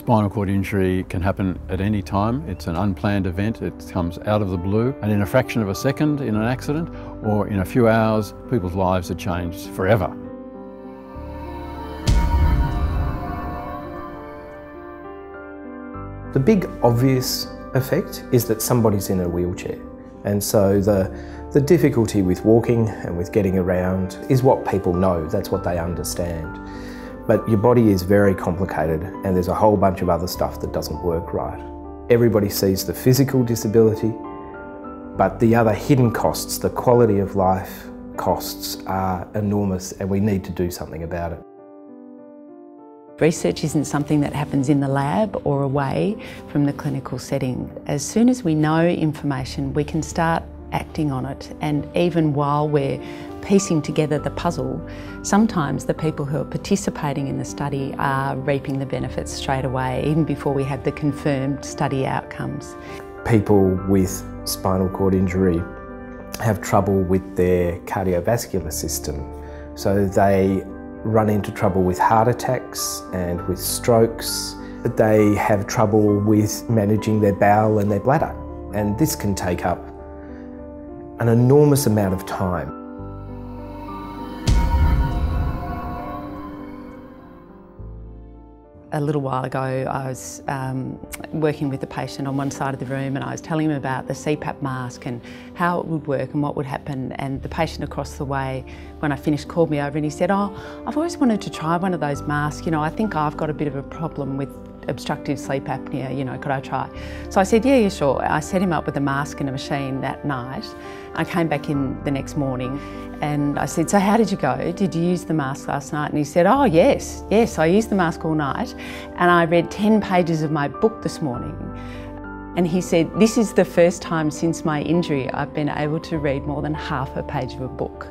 Spinal cord injury can happen at any time. It's an unplanned event. It comes out of the blue, and in a fraction of a second in an accident or in a few hours, people's lives are changed forever. The big obvious effect is that somebody's in a wheelchair, and so the difficulty with walking and with getting around is what people know, that's what they understand. But your body is very complicated and there's a whole bunch of other stuff that doesn't work right. Everybody sees the physical disability, but the other hidden costs, the quality of life costs, are enormous, and we need to do something about it. Research isn't something that happens in the lab or away from the clinical setting. As soon as we know information, we can start acting on it, and even while we're piecing together the puzzle, sometimes the people who are participating in the study are reaping the benefits straight away, even before we have the confirmed study outcomes. People with spinal cord injury have trouble with their cardiovascular system, so they run into trouble with heart attacks and with strokes. They have trouble with managing their bowel and their bladder, and this can take up an enormous amount of time. A little while ago, I was working with a patient on one side of the room, and I was telling him about the CPAP mask and how it would work and what would happen. And the patient across the way, when I finished, called me over and he said, "Oh, I've always wanted to try one of those masks. You know, I think I've got a bit of a problem with obstructive sleep apnea, you know, could I try?" So I said, yeah, sure. I set him up with a mask and a machine that night. I came back in the next morning and I said, "So how did you go? Did you use the mask last night?" And he said, "Oh yes, I used the mask all night, and I read 10 pages of my book this morning." And he said, "This is the first time since my injury I've been able to read more than half a page of a book."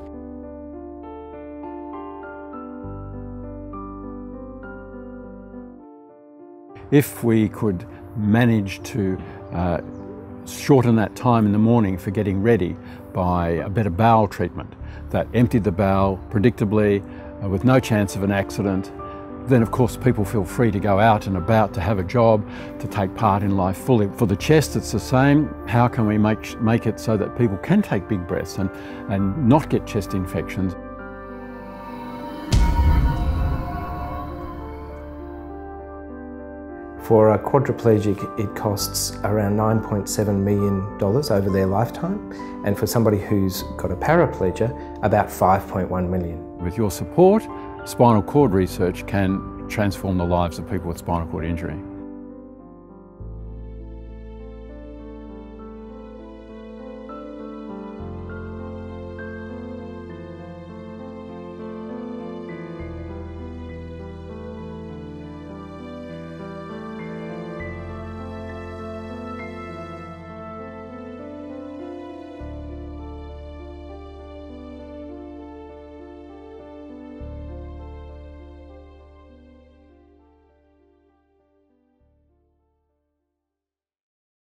If we could manage to shorten that time in the morning for getting ready by a better bowel treatment that emptied the bowel predictably with no chance of an accident, then of course people feel free to go out and about, to have a job, to take part in life fully. For the chest it's the same. How can we make it so that people can take big breaths and not get chest infections? For a quadriplegic, it costs around $9.7 million over their lifetime, and for somebody who's got a paraplegia, about $5.1 million. With your support, spinal cord research can transform the lives of people with spinal cord injury.